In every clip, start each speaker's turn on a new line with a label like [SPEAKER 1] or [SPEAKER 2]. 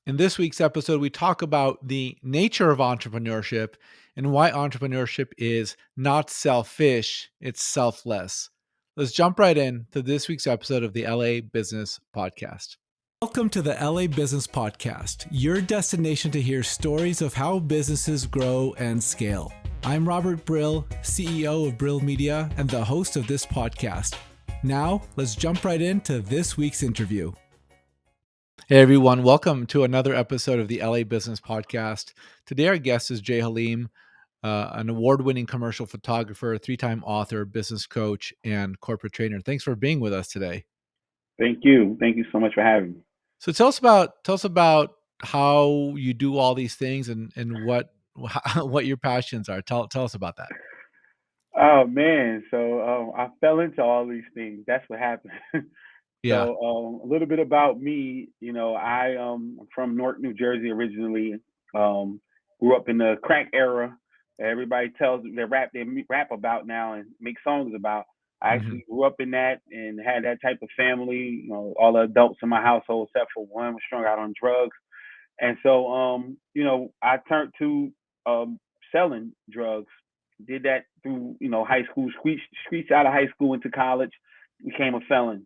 [SPEAKER 1] In this week's episode, we talk about the nature of entrepreneurship and why entrepreneurship is not selfish, it's selfless. Let's jump right in to this week's episode of the LA Business Podcast. Welcome to the LA Business Podcast, your destination to hear stories of how businesses grow and scale. I'm Robert Brill, CEO of Brill Media and the host of this podcast. Now, let's jump right into this week's interview. Hey everyone, welcome to another episode of the LA Business Podcast. Today our guest is Jay Haleem, an award-winning commercial photographer, three-time author, business coach, and corporate trainer. Thanks for being with us today.
[SPEAKER 2] Thank you. Thank you so much for having me.
[SPEAKER 1] So tell us about how you do all these things and what your passions are. Tell us about that.
[SPEAKER 2] Oh man, so I fell into all these things. That's what happened.
[SPEAKER 1] Yeah.
[SPEAKER 2] So a little bit about me. I'm from Newark, New Jersey originally. Um, Grew up in the crack era. Everybody tells they rap about now and make songs about. I
[SPEAKER 1] Hmm.
[SPEAKER 2] actually grew up in that and had that type of family. All the adults in my household except for one was strung out on drugs. And so, I turned to selling drugs. Did that through, high school, streets out of high school into college, became a felon.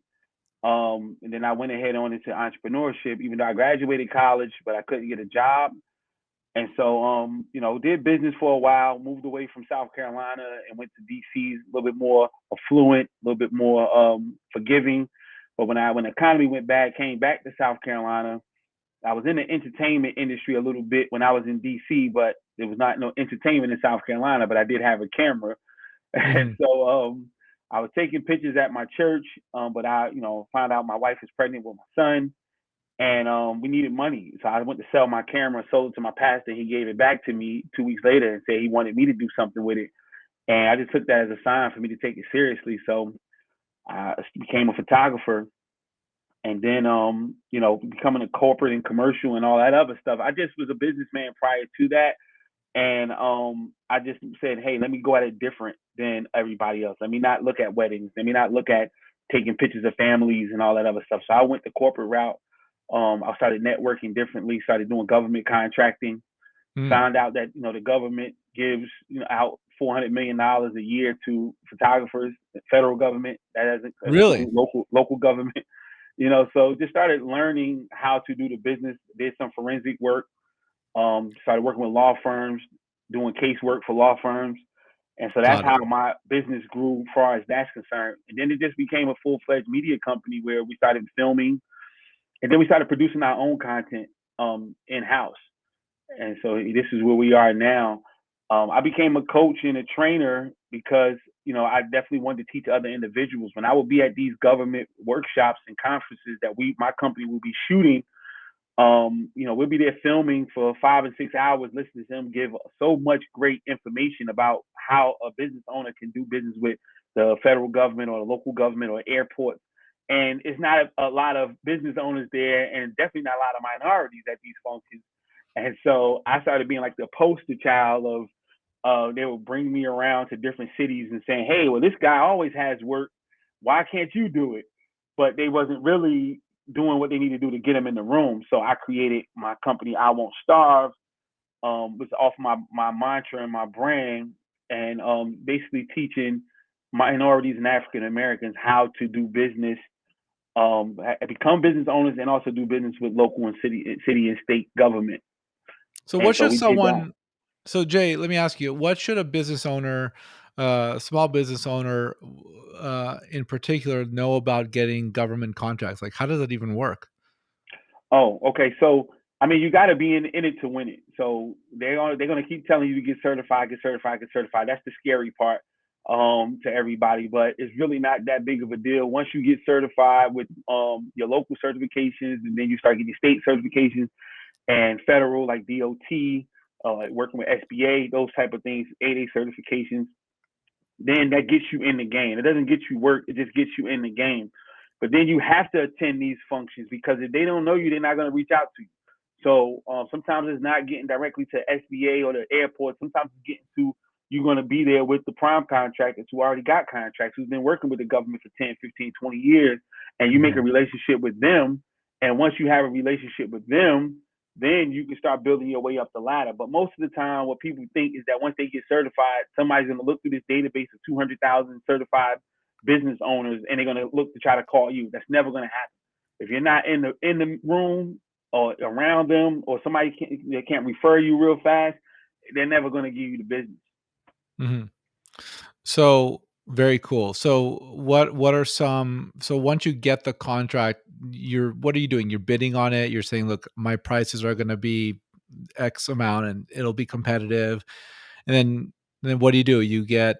[SPEAKER 2] And then I went ahead on into entrepreneurship, even though I graduated college, but I couldn't get a job. And so, did business for a while, moved away from South Carolina and went to DC, a little bit more affluent, a little bit more forgiving. But when the economy went bad, came back to South Carolina. I was in the entertainment industry a little bit when I was in DC, but there was not no entertainment in South Carolina, but I did have a camera. And
[SPEAKER 1] Hmm.
[SPEAKER 2] so I was taking pictures at my church, but I, found out my wife was pregnant with my son and we needed money. So I went to sell my camera, sold it to my pastor. He gave it back to me 2 weeks later and said he wanted me to do something with it. And I just took that as a sign for me to take it seriously. So I became a photographer and then becoming a corporate and commercial and all that other stuff. I just was a businessman prior to that, and I just said, hey, let me go at it different than everybody else. Let me not look at weddings. Let me not look at taking pictures of families and all that other stuff. So I went the corporate route. I started networking differently. Started doing government contracting.
[SPEAKER 1] Hmm.
[SPEAKER 2] Found out that the government gives out $400 million a year to photographers. The federal government that doesn't
[SPEAKER 1] Really?
[SPEAKER 2] include local government. So just started learning how to do the business, did some forensic work, started working with law firms, doing casework for law firms. And so that's
[SPEAKER 1] Got it.
[SPEAKER 2] how my business grew as far as that's concerned. And then it just became a full-fledged media company where we started filming and then we started producing our own content in-house. And so this is where we are now. I became a coach and a trainer because I definitely wanted to teach other individuals. When I would be at these government workshops and conferences that my company will be shooting, we'll be there filming for 5 and 6 hours, listening to them give so much great information about how a business owner can do business with the federal government or the local government or airports. And it's not a lot of business owners there, and definitely not a lot of minorities at these functions. And so I started being like the poster child of they would bring me around to different cities and saying, hey, well, this guy always has work. Why can't you do it? But they wasn't really doing what they need to do to get them in the room. So I created my company, I Won't Starve, was off my mantra and my brand, and basically teaching minorities and African Americans how to do business, become business owners, and also do business with local and city and state government.
[SPEAKER 1] So
[SPEAKER 2] And
[SPEAKER 1] what
[SPEAKER 2] so
[SPEAKER 1] should
[SPEAKER 2] we did that.
[SPEAKER 1] someone So Jay, let me ask you, what should a business owner, small business owner, in particular know about getting government contracts? Like, how does that even work?
[SPEAKER 2] Oh, okay. So I mean, you got to be in it to win it. So they're gonna keep telling you to get certified, get certified, get certified. That's the scary part to everybody, but it's really not that big of a deal. Once you get certified with your local certifications, and then you start getting state certifications and federal like DOT, like working with SBA, those type of things, 8A certifications, then that gets you in the game. It doesn't get you work, it just gets you in the game. But then you have to attend these functions because if they don't know you, they're not going to reach out to you. So sometimes it's not getting directly to SBA or the airport. Sometimes it's getting to you're going to be there with the prime contractors who already got contracts, who's been working with the government for 10, 15, 20 years, and you make a
[SPEAKER 1] Mhm.
[SPEAKER 2] relationship with them. And once you have a relationship with them, then you can start building your way up the ladder. But most of the time, what people think is that once they get certified, somebody's going to look through this database of 200,000 certified business owners, and they're going to look to try to call you. That's never going to happen. If you're not in the room or around them, or somebody they can't refer you real fast, they're never going to give you the business.
[SPEAKER 1] Mhm. So, very cool. So, what are some so once you get the contract, what are you doing? You're bidding on it, you're saying, "Look, my prices are gonna be X amount, and it'll be competitive." And then what do? You get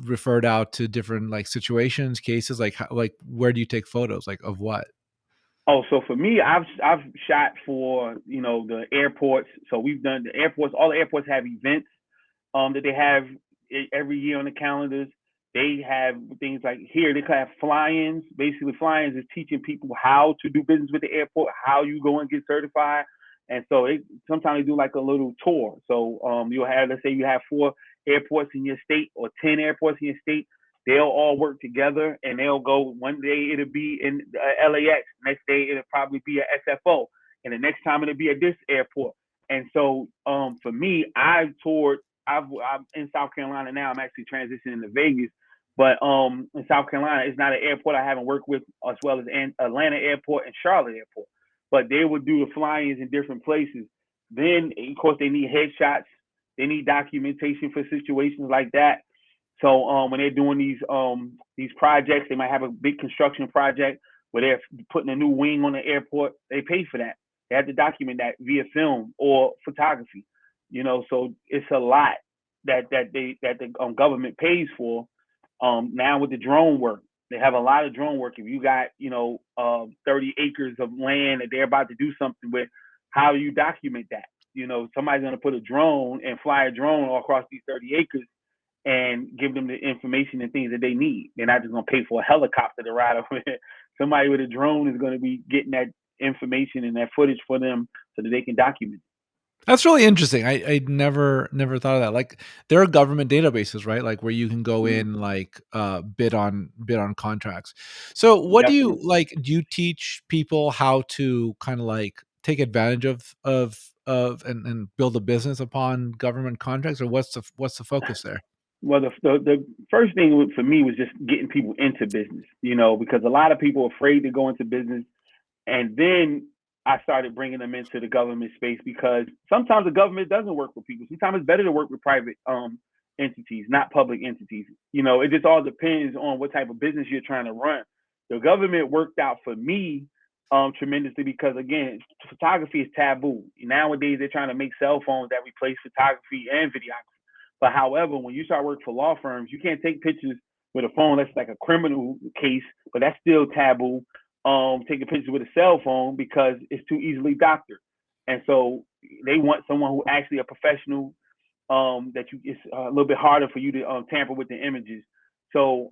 [SPEAKER 1] referred out to different, like, situations, cases, like, how like, where do you take photos? Like, of what?
[SPEAKER 2] Oh, so for me, I've shot for the airports. So we've done the airports. All the airports have events that they have every year on the calendars. They have things like here they have fly-ins. Basically, fly-ins is teaching people how to do business with the airport, how you go and get certified. And so sometimes they do like a little tour. So you'll have, let's say you have 4 airports in your state or 10 airports in your state. They'll all work together and they'll go. One day it'll be in LAX. Next day it'll probably be at SFO, and the next time it'll be at this airport. And so for me, I'm in South Carolina now. I'm actually transitioning to Vegas, but in South Carolina, it's not an airport I haven't worked with, as well as Atlanta Airport and Charlotte Airport. But they would do the fly-ins in different places. Then, of course, they need headshots. They need documentation for situations like that. So when they're doing these projects, they might have a big construction project where they're putting a new wing on the airport. They pay for that. They have to document that via film or photography. So it's a lot that the government pays for. Now with the drone work, they have a lot of drone work. If you got 30 acres of land that they're about to do something with, how do you document that? Somebody's going to put a drone and fly a drone all across these 30 acres and give them the information and things that they need. They're not just going to pay for a helicopter to ride over it. Somebody with a drone is going to be getting that information and that footage for them so that they can document it.
[SPEAKER 1] That's really interesting. I never thought of that. Like, there are government databases, right? Like, where you can go
[SPEAKER 2] Mm,
[SPEAKER 1] in, like, bid on contracts. So, what do you
[SPEAKER 2] definitely.
[SPEAKER 1] like, do you teach people how to kinda, like, take advantage of and build a business upon government contracts, or what's the focus there?
[SPEAKER 2] Well, the first thing for me was just getting people into business, because a lot of people are afraid to go into business. And then I started bringing them into the government space because sometimes the government doesn't work with people. Sometimes it's better to work with private entities, not public entities. It just all depends on what type of business you're trying to run. The government worked out for me tremendously because, again, photography is taboo. Nowadays, they're trying to make cell phones that replace photography and videography. But however, when you start working for law firms, you can't take pictures with a phone. That's like a criminal case, but that's still taboo. Taking pictures with a cell phone because it's too easily doctored. And so they want someone who actually a professional, that it's a little bit harder for you to tamper with the images. So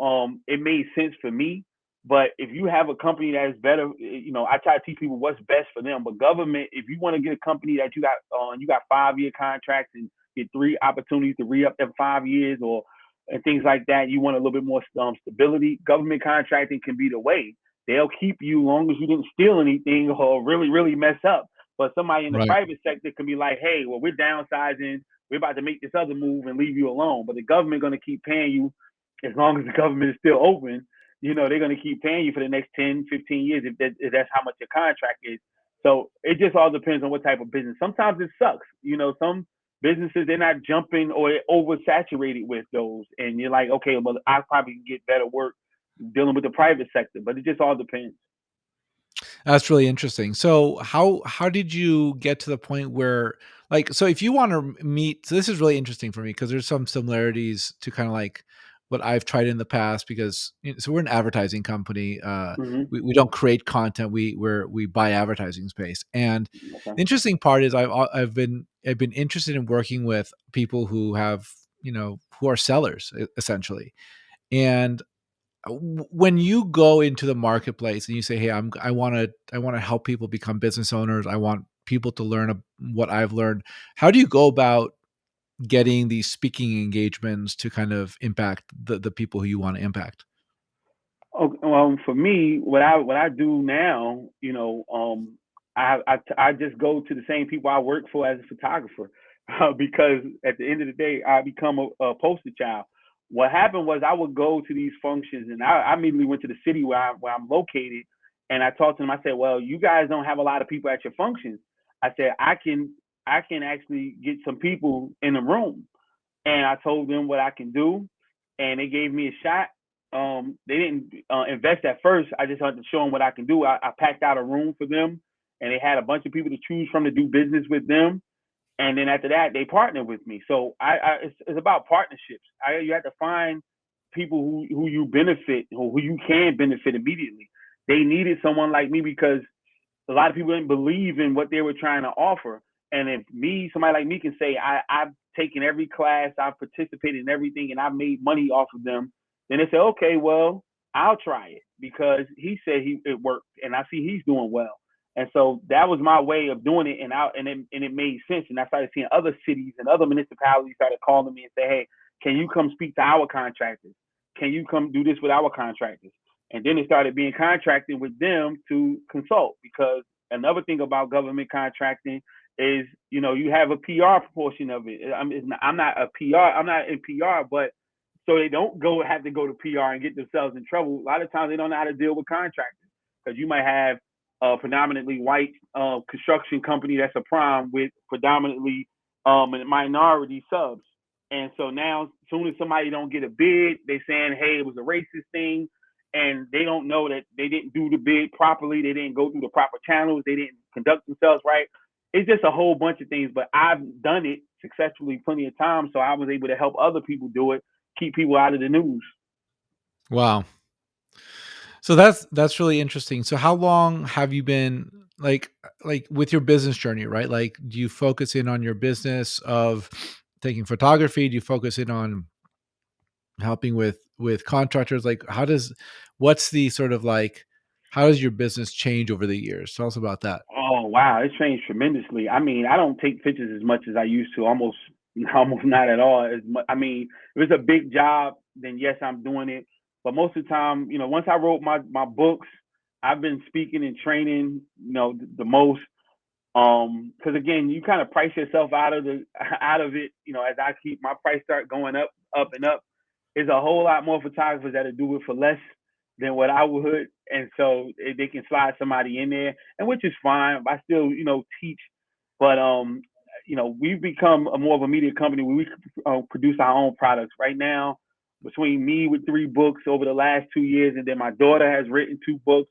[SPEAKER 2] it made sense for me. But if you have a company that is better, I try to teach people what's best for them. But government, if you want to get a company that you got 5-year contracts and get 3 opportunities to re up them 5 years or and things like that, you want a little bit more stability. Government contracting can be the way. They'll keep you long as you didn't steal anything or really, really mess up. But somebody in the
[SPEAKER 1] Right.
[SPEAKER 2] private sector can be like, hey, well, we're downsizing. We're about to make this other move and leave you alone. But the government going to keep paying you as long as the government is still open. They're going to keep paying you for the next 10, 15 years if that's how much your contract is. So it just all depends on what type of business. Sometimes it sucks. Some businesses, they're not jumping or they're oversaturated with those. And you're like, okay, well, I probably can get better work dealing with the private sector, but it just all depends.
[SPEAKER 1] That's really interesting. So, how did you get to the point where, like, so if you want to meet, so this is really interesting for me because there's some similarities to kind of like what I've tried in the past, because so we're an advertising company.
[SPEAKER 2] Mm-hmm.
[SPEAKER 1] We don't create content. We buy advertising space. And
[SPEAKER 2] Okay.
[SPEAKER 1] the interesting part is I've been interested in working with people who have, who are sellers, essentially. And when you go into the marketplace and you say, "Hey, I want to help people become business owners. I want people to learn what I've learned." How do you go about getting these speaking engagements to kind of impact the people who you want to impact?
[SPEAKER 2] Okay, well, for me, what I do now, I just go to the same people I work for as a photographer because at the end of the day, I become a poster child. What happened was I would go to these functions, and I immediately went to the city where I'm located, and I talked to them. I said, "Well, you guys don't have a lot of people at your functions." I said, "I can actually get some people in the room," and I told them what I can do, and they gave me a shot. They didn't invest at first. I just had to show them what I can do. I packed out a room for them, and they had a bunch of people to choose from to do business with them. And then after that, they partnered with me. So it's about partnerships. You have to find people who you benefit, who you can benefit immediately. They needed someone like me because a lot of people didn't believe in what they were trying to offer. And if somebody like me can say, I've taken every class, I've participated in everything, and I've made money off of them, then they say, okay, well, I'll try it because he said it worked, and I see he's doing well. And so that was my way of doing it, and it made sense. And I started seeing other cities and other municipalities started calling me and say, hey, can you come speak to our contractors? Can you come do this with our contractors? And then it started being contracting with them to consult because another thing about government contracting is, you have a PR portion of it. I'm not a PR, I'm not in PR, but so they don't have to go to PR and get themselves in trouble. A lot of times they don't know how to deal with contractors because you might have a predominantly white construction company that's a prime with predominantly minority subs. And so now, as soon as somebody don't get a bid, they saying, "Hey, it was a racist thing," and they don't know that they didn't do the bid properly. They didn't go through the proper channels. They didn't conduct themselves right. It's just a whole bunch of things. But I've done it successfully plenty of times, so I was able to help other people do it, keep people out of the news.
[SPEAKER 1] Wow. So that's really interesting. So how long have you been like with your business journey, right? Like do you focus in on your business of taking photography? Do you focus in on helping with contractors? Like what's the sort of like how does your business change over the years? Tell us about that.
[SPEAKER 2] Oh wow, it's changed tremendously. I mean, I don't take pictures as much as I used to. Almost, almost not at all. As much. I mean, if it's a big job, then yes, I'm doing it. But most of the time, once I wrote my books, I've been speaking and training. The most. Because again, you kind of price yourself out of the out of it. As I keep my price start going up, up and up. There's a whole lot more photographers that'll do it for less than what I would, and so they can slide somebody in there, and which is fine. I still, teach, but we've become a more of a media company where we produce our own products. Right now, between me with 3 books over the last 2 years, and then my daughter has written 2 books,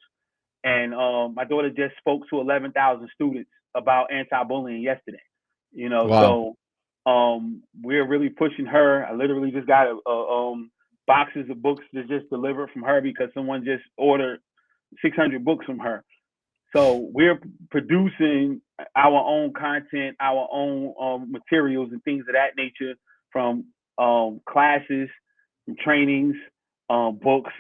[SPEAKER 2] and my daughter just spoke to 11,000 students about anti-bullying yesterday.
[SPEAKER 1] Wow.
[SPEAKER 2] So we're really pushing her. I literally just got boxes of books that just delivered from her because someone just ordered 600 books from her. So we're producing our own content, our own materials and things of that nature from classes, from trainings, books,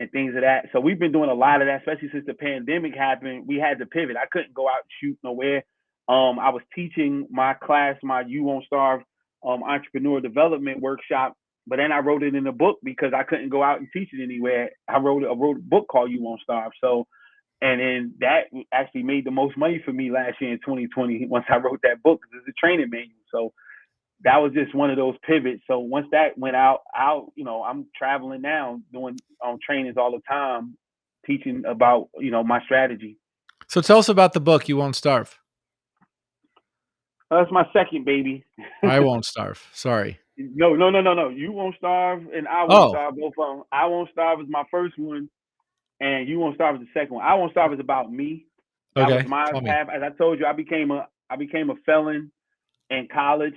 [SPEAKER 2] and things of that. So we've been doing a lot of that, especially since the pandemic happened. We had to pivot. I couldn't go out and shoot nowhere. I was teaching my class, my You Won't Starve entrepreneur development workshop, but then I wrote it in a book because I couldn't go out and teach it anywhere. I wrote a book called You Won't Starve. So and then that actually made the most money for me last year in 2020 once I wrote that book because it's a training manual. So that was just one of those pivots. So once that went out, I'm traveling now doing trainings all the time, teaching about my strategy.
[SPEAKER 1] So tell us about the book You Won't Starve.
[SPEAKER 2] That's my second baby.
[SPEAKER 1] I won't starve. Sorry.
[SPEAKER 2] No, no, no, no, no. You Won't Starve and I Won't
[SPEAKER 1] Oh,
[SPEAKER 2] Starve. Both of them. I Won't Starve is my first one, and You Won't Starve is the second one. I Won't Starve is about me. That was
[SPEAKER 1] okay.
[SPEAKER 2] my
[SPEAKER 1] Tell me.
[SPEAKER 2] path. As I told you, I became a felon in college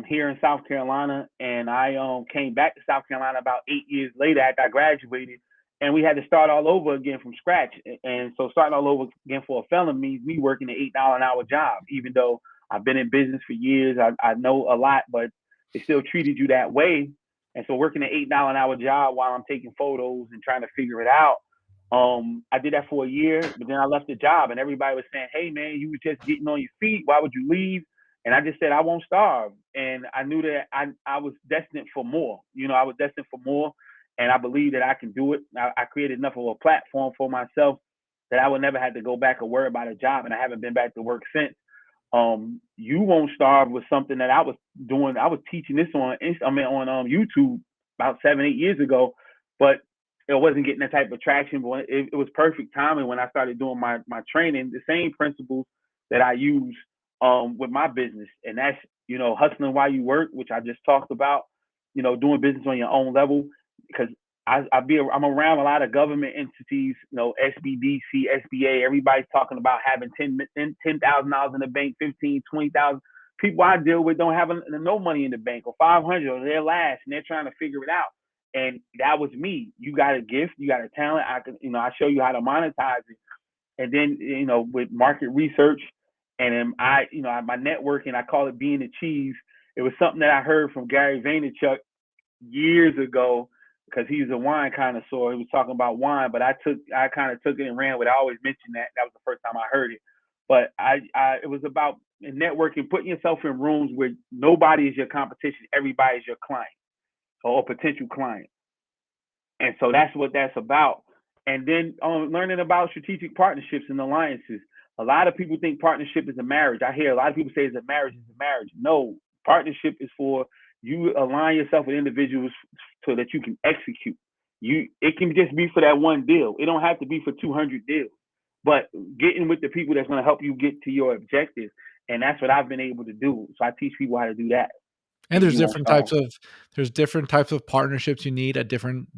[SPEAKER 2] here in South Carolina, and I came back to South Carolina about 8 years later after I graduated, and we had to start all over again from scratch. And so starting all over again for a felon means me working an $8 an hour job, even though I've been in business for years. I know a lot, but they still treated you that way. And so working an $8 an hour job while I'm taking photos and trying to figure it out. I did that for a year, but then I left the job, and everybody was saying, "Hey, man, you were just getting on your feet. Why would you leave?" And I just said, I won't starve. And I knew that I was destined for more. I was destined for more. And I believe that I can do it. I created enough of a platform for myself that I would never have to go back or worry about a job, and I haven't been back to work since. You Won't Starve was something that I was doing. I was teaching this on, on YouTube about 7, 8 years ago, but it wasn't getting that type of traction. But it was perfect timing when I started doing my training. The same principles that I use with my business, and that's hustling while you work, which I just talked about. Doing business on your own level, because I'm around a lot of government entities, SBDC, SBA. Everybody's talking about having $10,000 in the bank, 15, 20,000. People I deal with don't have no money in the bank, or 500, or they're last, and they're trying to figure it out. And that was me. You got a gift, you got a talent. I show you how to monetize it. And then, with market research, and then my networking, I call it being the cheese. It was something that I heard from Gary Vaynerchuk years ago, because he's a wine connoisseur. He was talking about wine, but I kind of took it and ran with it. I always mention that. That was the first time I heard it. But it was about networking, putting yourself in rooms where nobody is your competition. Everybody is your client or potential client. And so that's what that's about. And then learning about strategic partnerships and alliances. A lot of people think partnership is a marriage. I hear a lot of people say it's a marriage. It's a marriage. No, partnership is for you align yourself with individuals so that you can execute. It can just be for that one deal. It don't have to be for 200 deals. But getting with the people that's going to help you get to your objectives, and that's what I've been able to do. So I teach people how to do that.
[SPEAKER 1] And
[SPEAKER 2] And you won't start.
[SPEAKER 1] there's different types of partnerships you need at different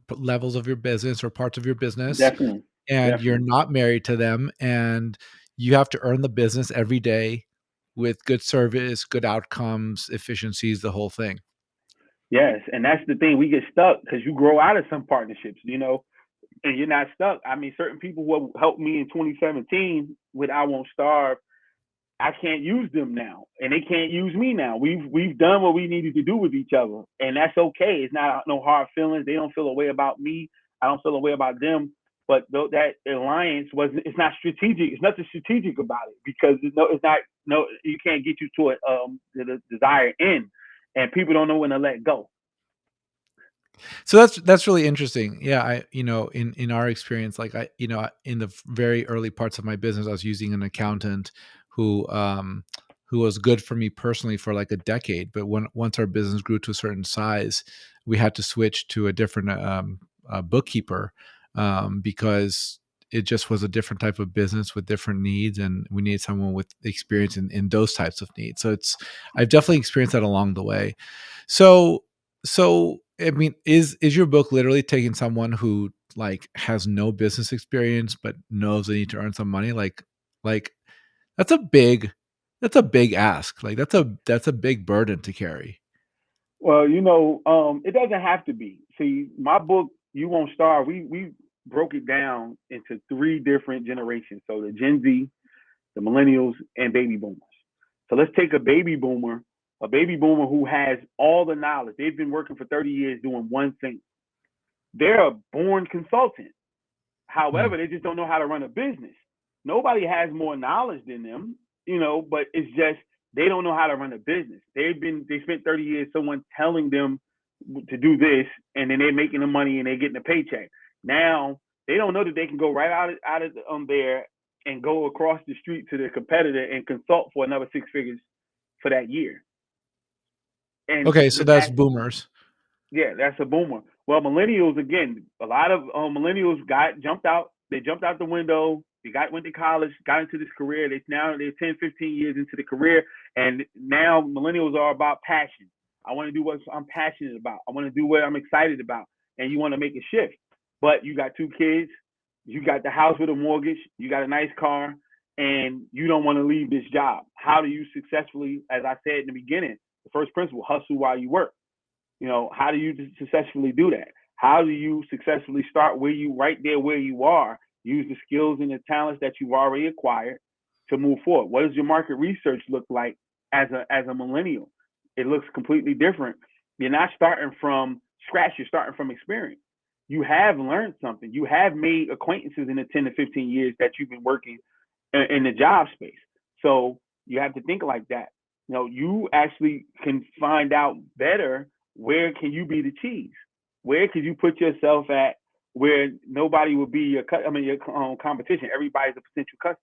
[SPEAKER 1] levels of your business or parts of your business,
[SPEAKER 2] Definitely,
[SPEAKER 1] and you're
[SPEAKER 2] definitely.
[SPEAKER 1] not married to them, and you have to earn the business every day with good service, good outcomes, efficiencies, the whole thing.
[SPEAKER 2] Yes, and that's the thing. We get stuck because you grow out of some partnerships, and you're not stuck. I mean, certain people who helped me in 2017 with I Won't Starve, I can't use them now, and they can't use me now. We've done what we needed to do with each other, and that's okay. It's not no hard feelings. They don't feel a way about me. I don't feel a way about them. But that alliance it's not strategic. It's nothing strategic about it, because it's not no. You can't get you to it the desired end, and people don't know when to let go.
[SPEAKER 1] So that's really interesting. Yeah, in our experience, like in the very early parts of my business, I was using an accountant who was good for me personally for like a decade. But once our business grew to a certain size, we had to switch to a different bookkeeper, because it just was a different type of business with different needs, and we needed someone with experience in those types of needs. So I've definitely experienced that along the way. So I mean, is your book literally taking someone who like has no business experience but knows they need to earn some money? Like that's a big ask. Like that's a big burden to carry.
[SPEAKER 2] Well, it doesn't have to be. See, my book, You Won't Starve, we broke it down into three different generations. So the Gen Z, the Millennials, and baby boomers. So let's take a baby boomer who has all the knowledge. They've been working for 30 years doing one thing. They're a born consultant.
[SPEAKER 1] Mm.
[SPEAKER 2] However, they just don't know how to run a business. Nobody has more knowledge than them, but it's just they don't know how to run a business. They spent 30 years someone telling them to do this, and then they're making the money and they're getting a paycheck. Now they don't know that they can go right out of there and go across the street to their competitor and consult for another 6 figures for that year. And
[SPEAKER 1] Okay, so that's
[SPEAKER 2] that
[SPEAKER 1] boomers.
[SPEAKER 2] Yeah, that's a boomer. Well, millennials again. A lot of millennials got jumped out. They jumped out the window. They went to college, got into this career. They're 10, 15 years into the career, and now millennials are about passion. I want to do what I'm passionate about. I want to do what I'm excited about, and you want to make a shift. But you got two kids, you got the house with a mortgage, you got a nice car, and you don't want to leave this job. How do you successfully, as I said in the beginning, the first principle, hustle while you work? How do you successfully do that? How do you successfully start right there where you are, use the skills and the talents that you've already acquired to move forward? What does your market research look like as a millennial? It looks completely different. You're not starting from scratch, you're starting from experience. You have learned something. You have made acquaintances in the 10 to 15 years that you've been working in the job space. So you have to think like that. You actually can find out better where can you be the cheese? Where could you put yourself at where nobody would be your competition. Everybody's a potential customer.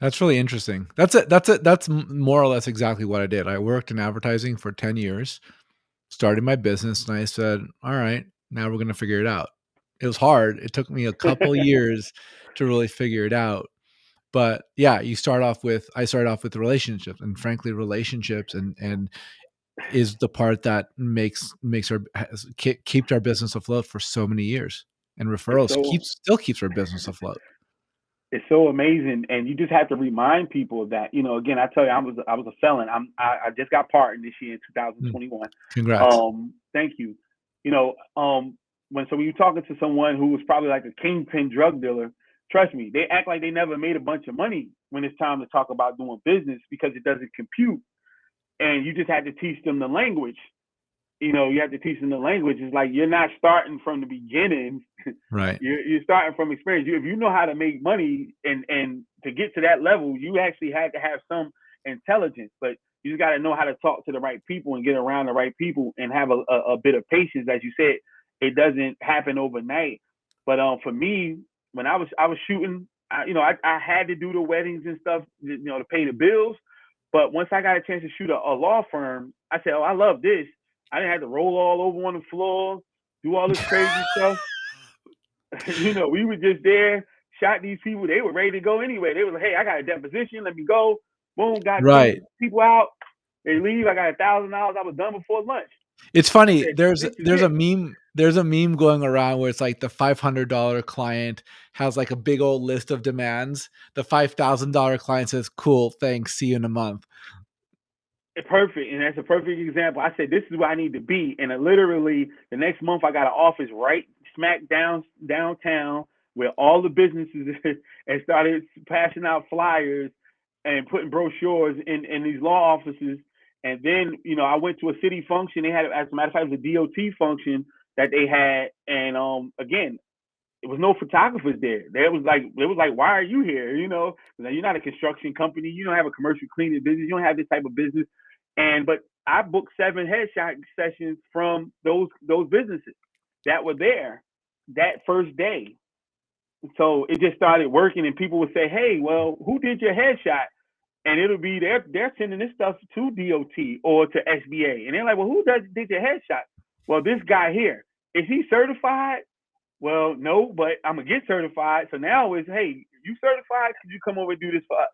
[SPEAKER 1] That's really interesting. That's more or less exactly what I did. I worked in advertising for 10 years, started my business, and I said, "All right, now we're gonna figure it out." It was hard. It took me a couple years to really figure it out. But yeah, I started off with relationships, and frankly, relationships and is the part that makes our keeps our business afloat for so many years. And
[SPEAKER 2] It's
[SPEAKER 1] referrals
[SPEAKER 2] so
[SPEAKER 1] keeps our business afloat.
[SPEAKER 2] it's so amazing, and you just have to remind people of that. Again, I tell you, I was a felon. I just got pardoned this year in
[SPEAKER 1] Mm,
[SPEAKER 2] 2021.
[SPEAKER 1] congrats.
[SPEAKER 2] Thank you. You know, when you're talking to someone who was probably like a kingpin drug dealer, trust me, they act like they never made a bunch of money when it's time to talk about doing business because it doesn't compute, and you just had to teach them the language. You have to teach them the language. It's like you're not starting from the beginning.
[SPEAKER 1] Right.
[SPEAKER 2] You're starting from experience. If you know how to make money and to get to that level, you actually had to have some intelligence. But you just got to know how to talk to the right people and get around the right people and have a bit of patience. As you said, it doesn't happen overnight. But for me, when I was shooting, I had to do the weddings and stuff, to pay the bills. But once I got a chance to shoot a law firm, I said, "Oh, I love this." I didn't have to roll all over on the floor, do all this crazy stuff. We were just there, shot these people. They were ready to go anyway. They were like, "Hey, I got a deposition. Let me go." Boom, got two
[SPEAKER 1] Right.
[SPEAKER 2] people out. They leave. I got $1,000. I was done before lunch.
[SPEAKER 1] It's
[SPEAKER 2] I
[SPEAKER 1] funny,
[SPEAKER 2] said, "This is
[SPEAKER 1] there's a
[SPEAKER 2] it."
[SPEAKER 1] meme going around where it's like the $500 client has like a big old list of demands. The $5,000 client says, "Cool, thanks, see you in a month."
[SPEAKER 2] Perfect, and that's a perfect example. I said, "This is where I need to be," and literally the next month I got an office right smack downtown where all the businesses and started passing out flyers and putting brochures in these law offices. And then I went to a city function. They had, as a matter of fact, it was a DOT function that they had, and again, it was no photographers there. It was like, why are you here? You're not a construction company. You don't have a commercial cleaning business. You don't have this type of business. But I booked 7 headshot sessions from those businesses that were there that first day. So it just started working, and people would say, "Hey, well, who did your headshot?" And it'll be they're sending this stuff to DOT or to SBA, and they're like, "Well, who did your headshot?" Well, this guy here, is he certified? Well, no, but I'm gonna get certified. So now it's, "Hey, you certified? Could you come over and do this for us?"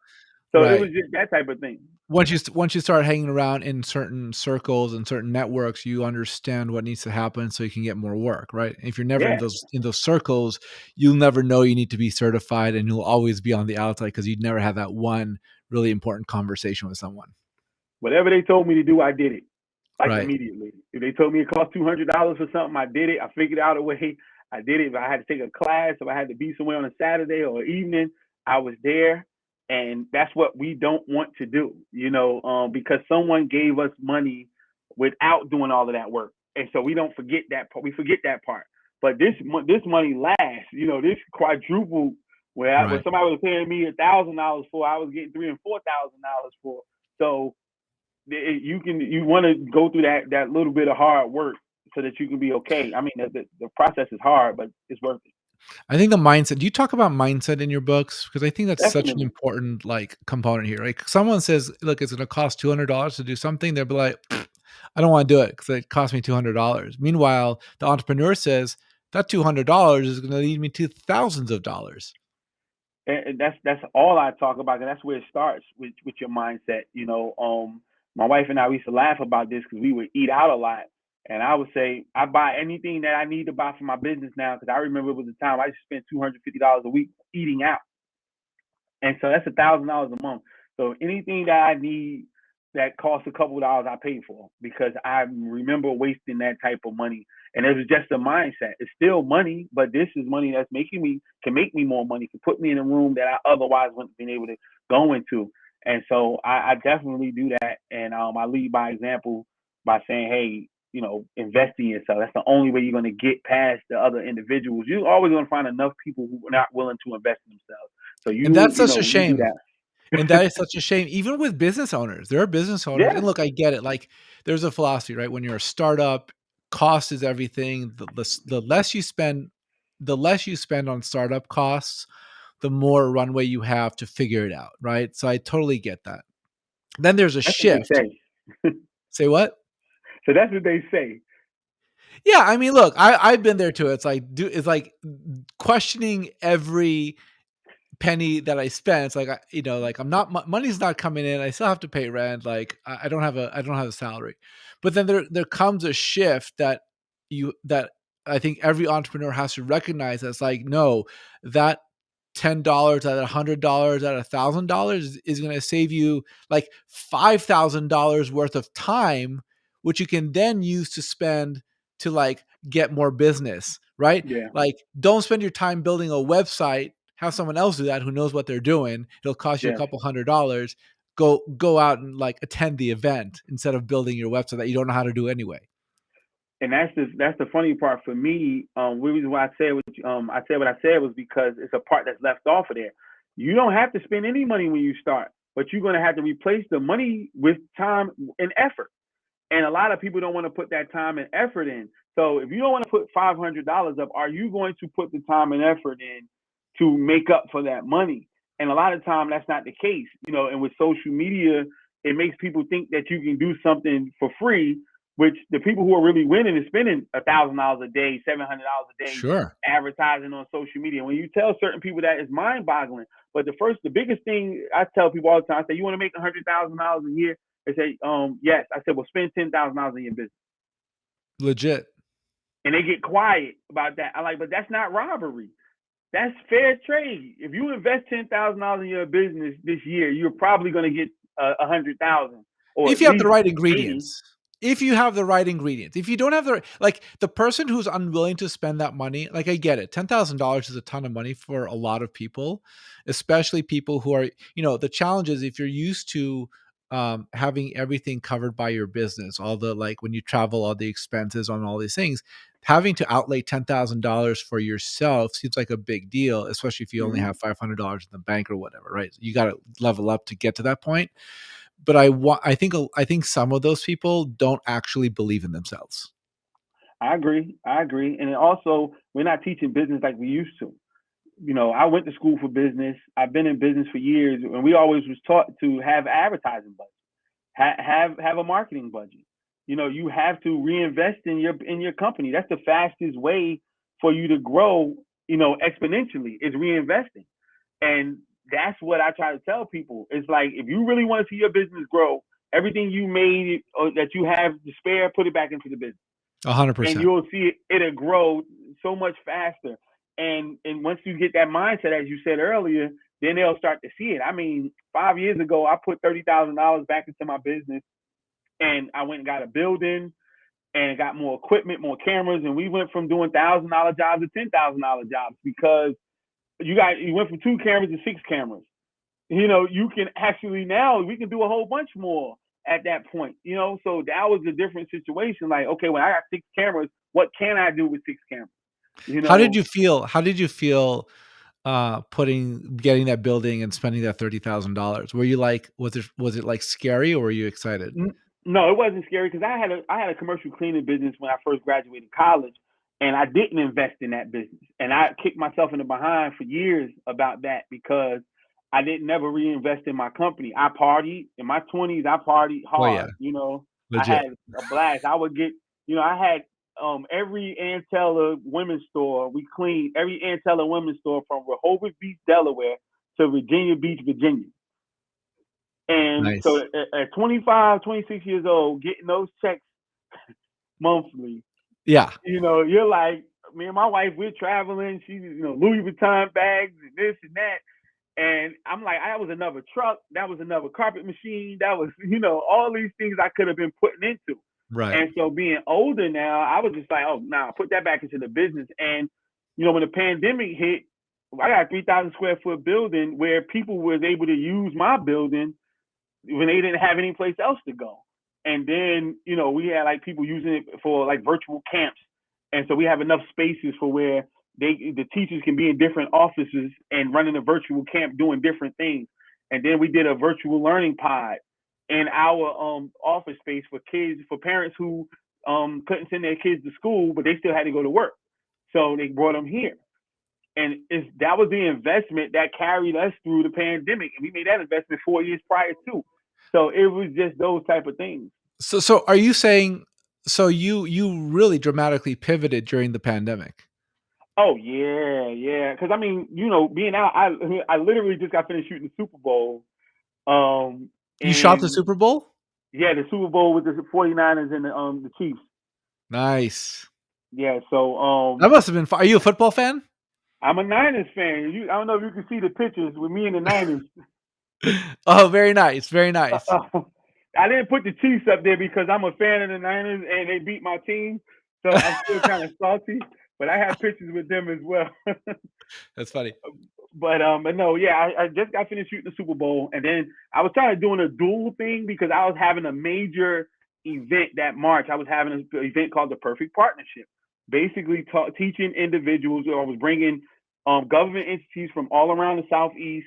[SPEAKER 2] So it was
[SPEAKER 1] Right.
[SPEAKER 2] just that type of thing.
[SPEAKER 1] Once you start hanging around in certain circles and certain networks, you understand what needs to happen so you can get more work, right? If you're never
[SPEAKER 2] Yeah,
[SPEAKER 1] in those circles, you'll never know you need to be certified, and you'll always be on the outside because you'd never have that one really important conversation with someone.
[SPEAKER 2] whatever they told me to do, I did it like
[SPEAKER 1] Right.
[SPEAKER 2] immediately. If they told me it cost $200 for something, I did it. I figured out a way. I did it. If I had to take a class, if I had to be somewhere on a Saturday or evening, I was there. And that's what we don't want to do, because someone gave us money without doing all of that work, and so we don't forget that part. We forget that part. But this money lasts. This quadruple where
[SPEAKER 1] Right.
[SPEAKER 2] somebody was paying me $1,000 for, I was getting $3,000 and $4,000 for. So you want to go through that little bit of hard work so that you can be okay. I mean, the process is hard, but it's worth it.
[SPEAKER 1] I think the mindset, do you talk about mindset in your books? Because I think that's such an
[SPEAKER 2] Definitely.
[SPEAKER 1] important, like, component here, right? Someone says, "Look, it's gonna cost $200 to do something," they'll be like, "I don't wanna do it because it cost me $200." Meanwhile, the entrepreneur says, "That $200 is gonna lead me to thousands of dollars."
[SPEAKER 2] And that's all I talk about. And that's where it starts with your mindset. My wife and I, we used to laugh about this because we would eat out a lot. And I would say I buy anything that I need to buy for my business now because I remember it was a time I used to spend $250 a week eating out. And so that's $1,000 a month. So anything that I need that costs a couple of dollars, I pay for because I remember wasting that type of money. And it was just a mindset. It's still money, but this is money that's can make me more money, can put me in a room that I otherwise wouldn't have been able to go into. And so I definitely do that. And I lead by example by saying, "Hey, invest in yourself. That's the only way you're going to get past the other individuals. You're always going to find enough people who are not willing to invest in themselves. So
[SPEAKER 1] And that's such a
[SPEAKER 2] you do
[SPEAKER 1] shame. And
[SPEAKER 2] that."
[SPEAKER 1] that is such a shame, even with business owners. There are business owners, and
[SPEAKER 2] Yeah,
[SPEAKER 1] look, I get it, like, there's a philosophy, right? When you're a startup, cost is everything. The less you spend the less you spend on startup costs, the more runway you have to figure it out, right? So I totally get that. Then there's a
[SPEAKER 2] That's what they
[SPEAKER 1] shift.
[SPEAKER 2] say.
[SPEAKER 1] Say what?
[SPEAKER 2] So that's what they say.
[SPEAKER 1] Yeah, I mean, look, I've been there too. It's like questioning every penny that I spend. It's like like I'm not money's not coming in. I still have to pay rent. Like I don't have a salary. But then there comes a shift that I think every entrepreneur has to recognize. That's like, no, that $10 at $100 at $1,000 is going to save you like $5,000 worth of time, which you can then use to spend to like get more business, right?
[SPEAKER 2] Yeah,
[SPEAKER 1] Like, don't spend your time building a website. Have someone else do that who knows what they're doing. It'll cost you a
[SPEAKER 2] yes.
[SPEAKER 1] couple $100. Go out and like attend the event instead of building your website that you don't know how to do anyway.
[SPEAKER 2] And that's the funny part for me. The reason why I said what I said was because it's a part that's left off of there. You don't have to spend any money when you start, but you're going to have to replace the money with time and effort. And a lot of people don't want to put that time and effort in. So if you don't want to put $500 up, are you going to put the time and effort in to make up for that money? And a lot of time that's not the case, And with social media, it makes people think that you can do something for free, which the people who are really winning is spending $1,000 a day, $700 a day
[SPEAKER 1] Sure.
[SPEAKER 2] advertising on social media. When you tell certain people that, it's mind-boggling. But the biggest thing I tell people all the time, I say, you want to make $100,000 a year? They say, yes. I said, well, spend $10,000 in your business.
[SPEAKER 1] Legit.
[SPEAKER 2] And they get quiet about that. I like, but that's not robbery. That's fair trade. If you invest $10,000 in your business this year, you're probably going to get 100,000 or
[SPEAKER 1] If
[SPEAKER 2] at
[SPEAKER 1] you have the
[SPEAKER 2] least
[SPEAKER 1] right
[SPEAKER 2] 80.
[SPEAKER 1] ingredients. If you have the right ingredients. If you don't have like the person who's unwilling to spend that money, like I get it. $10,000 is a ton of money for a lot of people, especially people who are, the challenge is if you're used to having everything covered by your business, all the like when you travel, all the expenses on all these things, having to outlay $10,000 for yourself seems like a big deal, especially if you only
[SPEAKER 2] Mm-hmm.
[SPEAKER 1] have $500 in the bank or whatever, right? You got to level up to get to that point. But I think some of those people don't actually believe in themselves.
[SPEAKER 2] I agree. I agree. And also, we're not teaching business like we used to. I went to school for business. I've been in business for years, and we always was taught to have advertising budget, have a marketing budget. You have to reinvest in your company. That's the fastest way for you to grow. Exponentially is reinvesting, and that's what I try to tell people. It's like if you really want to see your business grow, everything you made or that you have to spare, put it back into the business, and
[SPEAKER 1] 100%.
[SPEAKER 2] you'll see it'll grow so much faster. And once you get that mindset, as you said earlier, then they'll start to see it. I mean, 5 years ago, I put $30,000 back into my business, and I went and got a building and got more equipment, more cameras, and we went from doing $1,000 jobs to $10,000 jobs because you went from 2 cameras to 6 cameras. You can actually now we can do a whole bunch more at that point. So that was a different situation. Like, okay, when I got 6 cameras, what can I do with 6 cameras? You
[SPEAKER 1] How did
[SPEAKER 2] know,
[SPEAKER 1] you feel? How did you feel getting that building and spending that $30,000? Were you like was it like scary or were you excited?
[SPEAKER 2] No, it wasn't scary because I had a commercial cleaning business when I first graduated college, and I didn't invest in that business, and I kicked myself in the behind for years about that because I didn't never reinvest in my company. I partied in my 20s. I partied
[SPEAKER 1] Oh yeah,
[SPEAKER 2] hard. I
[SPEAKER 1] legit.
[SPEAKER 2] had a blast. I would get. I had every Ann Taylor women's store. We cleaned every Ann Taylor women's store from Rehoboth Beach, Delaware, to Virginia Beach, Virginia. And so
[SPEAKER 1] Nice.
[SPEAKER 2] at 25, 26 years old, getting those checks monthly,
[SPEAKER 1] Yeah.
[SPEAKER 2] you're like, me and my wife, we're traveling. She's, Louis Vuitton bags and this and that. And I'm like, that was another truck. That was another carpet machine. That was, all these things I could have been putting into.
[SPEAKER 1] Right.
[SPEAKER 2] And so being older now, I was just like, oh, nah, put that back into the business. And, when the pandemic hit, I got a 3,000 square foot building where people was able to use my building when they didn't have any place else to go. And then, we had like people using it for like virtual camps. And so we have enough spaces for where the teachers can be in different offices and running a virtual camp doing different things. And then we did a virtual learning pod in our office space for kids, for parents who couldn't send their kids to school, but they still had to go to work. So they brought them here. that was the investment that carried us through the pandemic, and we made that investment 4 years prior too. So it was just those type of things.
[SPEAKER 1] So are you saying so you really dramatically pivoted during the pandemic?
[SPEAKER 2] Oh yeah, yeah. Because I mean, being out, I literally just got finished shooting the Super Bowl.
[SPEAKER 1] You shot the
[SPEAKER 2] And
[SPEAKER 1] Super Bowl?
[SPEAKER 2] yeah, the Super Bowl with the 49ers and the Chiefs.
[SPEAKER 1] Nice.
[SPEAKER 2] Yeah, so
[SPEAKER 1] That must have been fun. Are you a football fan?
[SPEAKER 2] I'm a Niners fan. I don't know if you can see the pictures with me and the Niners.
[SPEAKER 1] Oh, very nice, very nice.
[SPEAKER 2] I didn't put the Chiefs up there because I'm a fan of the Niners and they beat my team, so I'm still kind of salty. But I have pictures with them as well.
[SPEAKER 1] That's funny.
[SPEAKER 2] But no, yeah, I just got finished shooting the Super Bowl, and then I was kind of doing a dual thing because I was having a major event that March. I was having an event called the Perfect Partnership, basically teaching individuals. I was bringing government entities from all around the Southeast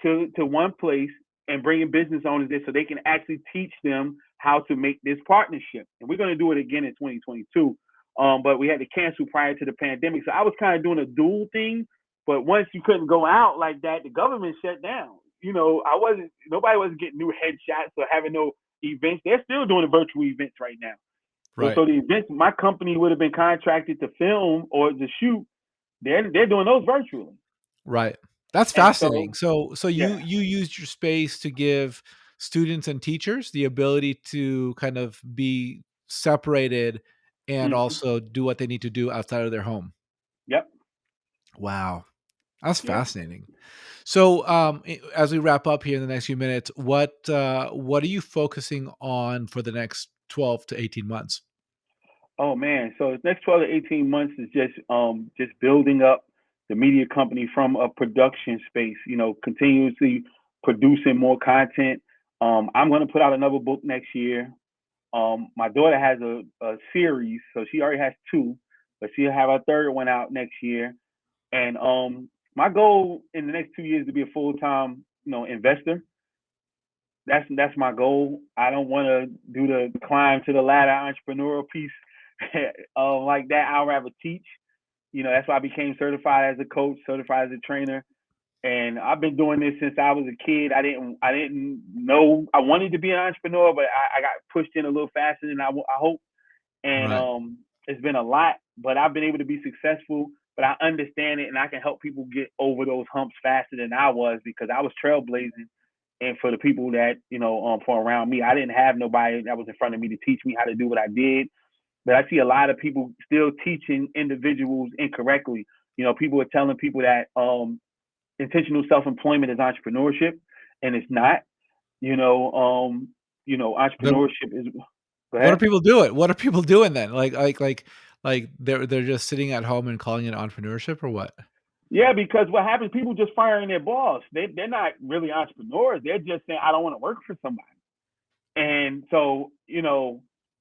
[SPEAKER 2] to one place and bringing business owners there so they can actually teach them how to make this partnership. And we're going to do it again in 2022. But we had to cancel prior to the pandemic. So I was kind of doing a dual thing. But once you couldn't go out like that, the government shut down. Nobody wasn't getting new headshots or having no events. They're still doing the virtual events right now.
[SPEAKER 1] Right,
[SPEAKER 2] So the events my company would have been contracted to film or to shoot, they're doing those virtually.
[SPEAKER 1] right. That's
[SPEAKER 2] And
[SPEAKER 1] fascinating.
[SPEAKER 2] so
[SPEAKER 1] So
[SPEAKER 2] yeah.
[SPEAKER 1] you used your space to give students and teachers the ability to kind of be separated and
[SPEAKER 2] Mm-hmm.
[SPEAKER 1] also do what they need to do outside of their home.
[SPEAKER 2] Yep.
[SPEAKER 1] Wow, that's
[SPEAKER 2] Yeah.
[SPEAKER 1] fascinating. So, as we wrap up here in the next few minutes, what are you focusing on for the next 12 to 18 months?
[SPEAKER 2] Oh man, so the next 12 to 18 months is just building up the media company from a production space, continuously producing more content. I'm going to put out another book next year. My daughter has a series, so she already has two, but she'll have a third one out next year. And my goal in the next 2 years to be a full-time, investor. That's my goal. I don't want to do the climb to the ladder entrepreneurial piece like that. I'd rather teach. That's why I became certified as a coach, certified as a trainer, and I've been doing this since I was a kid. I didn't know I wanted to be an entrepreneur, but I got pushed in a little faster than I hoped, and
[SPEAKER 1] Right,
[SPEAKER 2] it's been a lot. But I've been able to be successful. But I understand it, and I can help people get over those humps faster than I was because I was trailblazing. And for the people that for around me, I didn't have nobody that was in front of me to teach me how to do what I did. But I see a lot of people still teaching individuals incorrectly. People are telling people that intentional self-employment is entrepreneurship, and it's not.
[SPEAKER 1] then
[SPEAKER 2] Entrepreneurship is. Go
[SPEAKER 1] what are
[SPEAKER 2] ahead.
[SPEAKER 1] people doing? What are people doing then? Like they're just sitting at home and calling it entrepreneurship or what?
[SPEAKER 2] Yeah, because what happens? People just firing their boss. They're not really entrepreneurs. They're just saying, I don't want to work for somebody. And so,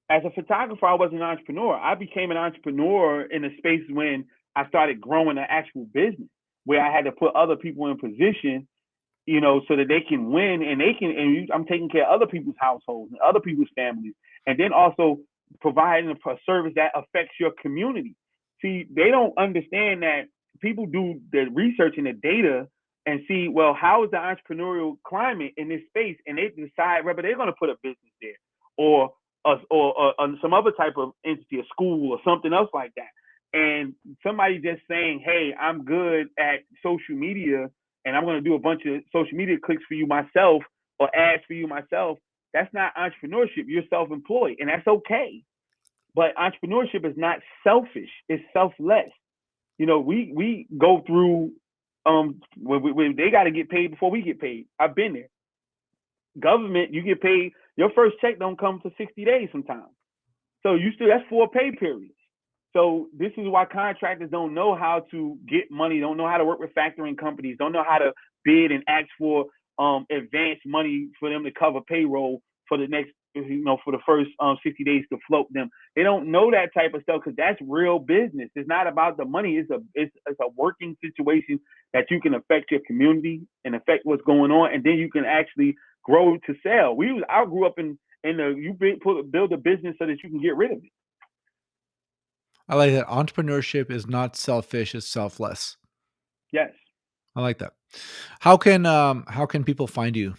[SPEAKER 2] as a photographer, I was an entrepreneur. I became an entrepreneur in a space when I started growing an actual business where I had to put other people in position, so that they can win and I'm taking care of other people's households and other people's families. And then also providing a service that affects your community. See, they don't understand that people do the research and the data and see, well, how is the entrepreneurial climate in this space, and they decide whether they're going to put a business there or or some other type of entity, a school or something else like that. And somebody just saying, "Hey, I'm good at social media, and I'm going to do a bunch of social media clicks for you myself or ads for you myself." That's not entrepreneurship. You're self-employed, and that's okay. But entrepreneurship is not selfish; it's selfless. We go through when they got to get paid before we get paid. I've been there. Government, you get paid. Your first check don't come for 60 days sometimes. So that's 4 pay periods. So this is why contractors don't know how to get money, don't know how to work with factoring companies, don't know how to bid and ask for advance money for them to cover payroll for the next, for the first 60 days to float them. They don't know that type of stuff because that's real business. It's not about the money. It's a working situation that you can affect your community and affect what's going on, and then you can actually grow to sell. I grew up in build a business so that you can get rid of it.
[SPEAKER 1] I like that entrepreneurship is not selfish, it's selfless.
[SPEAKER 2] Yes.
[SPEAKER 1] I like that. How can people find you?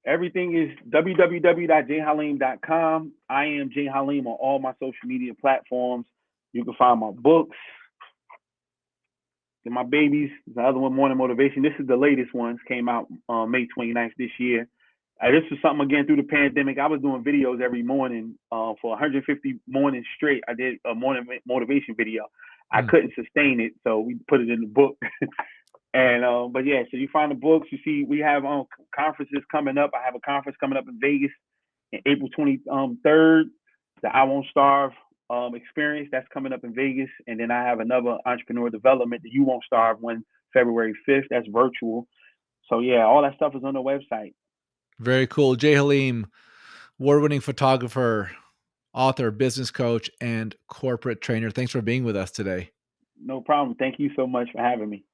[SPEAKER 2] Everything is www.jhaleem.com. I am J Haleem on all my social media platforms. You can find my books and my babies. The other one, Morning Motivation. This is the latest one. Came out May 29th this year. This was something again through the pandemic. I was doing videos every morning for 150 mornings straight. I did a morning motivation video. I
[SPEAKER 1] Mm,
[SPEAKER 2] couldn't sustain it, so we put it in the book. And but yeah, so you find the books. You see, we have conferences coming up. I have a conference coming up in Vegas in April 23rd. The I Won't Starve experience that's coming up in Vegas, and then I have another entrepreneur development, the You Won't Starve one, February 5th. That's virtual. So yeah, all that stuff is on the website.
[SPEAKER 1] very cool. Jay Haleem, award-winning photographer, author, business coach, and corporate trainer. Thanks for being with us today.
[SPEAKER 2] No problem. Thank you so much for having me.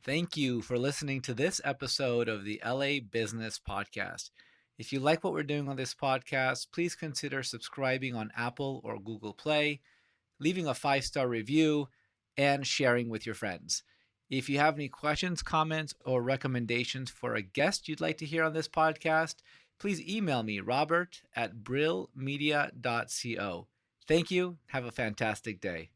[SPEAKER 1] Thank you for listening to this episode of the LA Business Podcast. If you like what we're doing on this podcast, please consider subscribing on Apple or Google Play, leaving a 5-star review, and sharing with your friends. If you have any questions, comments, or recommendations for a guest you'd like to hear on this podcast, please email me, robert@brillmedia.co. Thank you. Have a fantastic day.